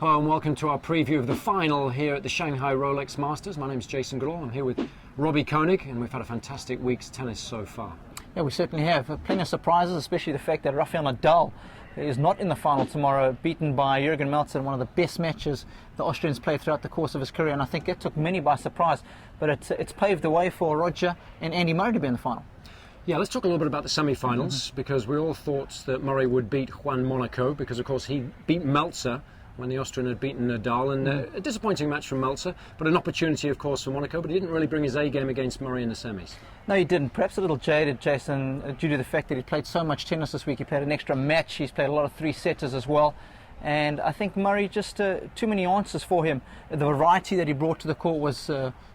Hello and welcome to our preview of the final here at the Shanghai Rolex Masters. My name's Jason Goodall. I'm here with Robbie Koenig, and we've had a fantastic week's tennis so far. Yeah, we certainly have. Plenty of surprises, especially the fact that Rafael Nadal is not in the final tomorrow, beaten by Jürgen Melzer in one of the best matches the Austrians played throughout the course of his career, and I think that took many by surprise. But it's paved the way for Roger and Andy Murray to be in the final. Yeah, let's talk a little bit about the semi-finals, because we all thought that Murray would beat Juan Monaco, because of course he beat Melzer when the Austrian had beaten Nadal, and a disappointing match from Melzer, but an opportunity of course for Monaco, but he didn't really bring his A game against Murray in the semis. No, he didn't. Perhaps a little jaded, Jason, due to the fact that he played so much tennis this week. He played an extra match, he's played a lot of three-setters as well, and I think Murray just too many answers for him. The variety that he brought to the court was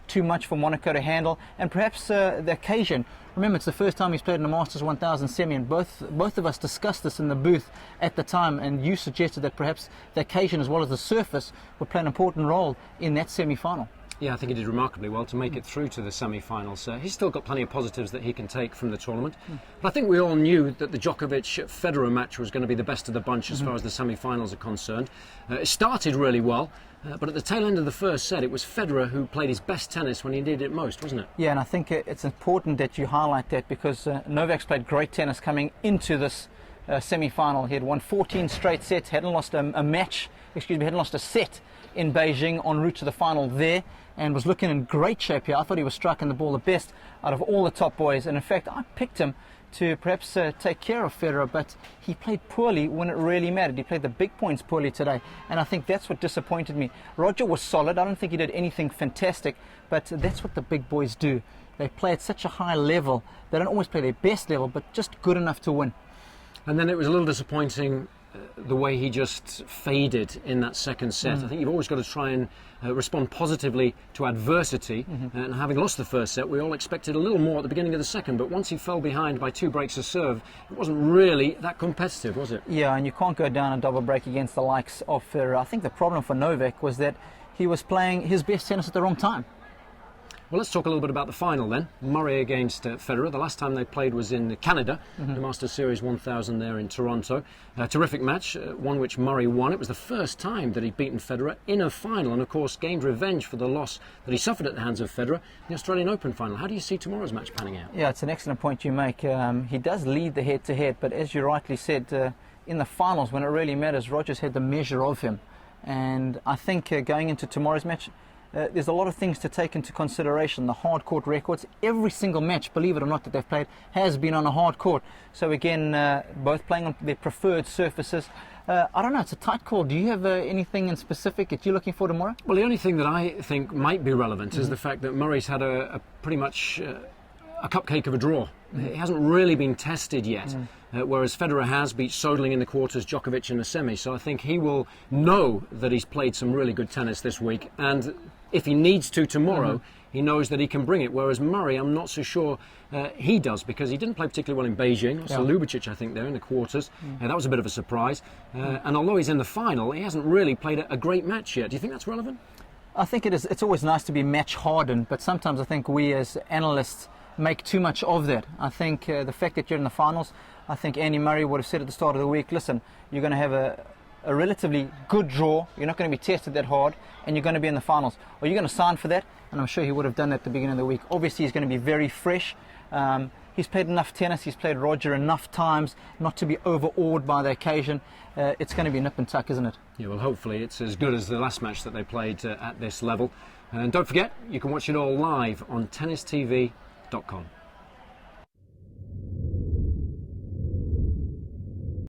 too much for Monaco to handle, and perhaps the occasion. Remember, it's the first time he's played in the Masters 1000 semi, and both of us discussed this in the booth at the time, and you suggested that perhaps the occasion as well as the surface would play an important role in that semi-final. Yeah, I think he did remarkably well to make it through to the semi-finals. He's still got plenty of positives that he can take from the tournament. But I think we all knew that the Djokovic-Federer match was going to be the best of the bunch as far as the semi-finals are concerned. It started really well, but at the tail end of the first set, it was Federer who played his best tennis when he needed it most, wasn't it? Yeah, and I think it's important that you highlight that, because Novak's played great tennis coming into this semi-final. He had won 14 straight sets, hadn't lost hadn't lost a set in Beijing en route to the final there, and was looking in great shape here. I thought he was striking the ball the best out of all the top boys, and in fact I picked him to perhaps take care of Federer, but he played poorly when it really mattered. He played the big points poorly today, and I think that's what disappointed me. Roger was solid. I don't think he did anything fantastic, but that's what the big boys do. They play at such a high level. They don't always play their best level, but just good enough to win. And then it was a little disappointing the way he just faded in that second set. I think you've always got to try and respond positively to adversity, and having lost the first set, we all expected a little more at the beginning of the second, but once he fell behind by 2 breaks of serve, it wasn't really that competitive, was it? Yeah, and you can't go down a double break against the likes of Federer. I think the problem for Novak was that he was playing his best tennis at the wrong time. Well, let's talk a little bit about the final then. Murray against Federer. The last time they played was in Canada, the Masters Series 1000 there in Toronto. A terrific match, one which Murray won. It was the first time that he'd beaten Federer in a final, and of course gained revenge for the loss that he suffered at the hands of Federer in the Australian Open final. How do you see tomorrow's match panning out? Yeah, it's an excellent point you make. He does lead the head-to-head, but as you rightly said, in the finals, when it really matters, Roger's had the measure of him. And I think going into tomorrow's match, there's a lot of things to take into consideration. The hard court records, every single match, believe it or not, that they've played has been on a hard court. So again, both playing on their preferred surfaces. I don't know, it's a tight call. Do you have anything in specific that you're looking for tomorrow? Well, the only thing that I think might be relevant is the fact that Murray's had a pretty much a cupcake of a draw. It hasn't really been tested yet, whereas Federer has beat Soderling in the quarters, Djokovic in the semi. So I think he will know that he's played some really good tennis this week, and if he needs to tomorrow, he knows that he can bring it. Whereas Murray, I'm not so sure he does, because he didn't play particularly well in Beijing. Also Lubicic, I think, there in the quarters. That was a bit of a surprise. And although he's in the final, he hasn't really played a great match yet. Do you think that's relevant? I think it is. It's always nice to be match hardened, but sometimes I think we as analysts make too much of that. I think the fact that you're in the finals, I think Andy Murray would have said at the start of the week, listen, you're going to have a relatively good draw, you're not going to be tested that hard, and you're going to be in the finals. Are you going to sign for that? And I'm sure he would have done that at the beginning of the week. Obviously he's going to be very fresh. He's played enough tennis, he's played Roger enough times not to be overawed by the occasion. It's going to be nip and tuck, isn't it? Yeah, well, hopefully it's as good as the last match that they played at this level. And don't forget, you can watch it all live on tennistv.com.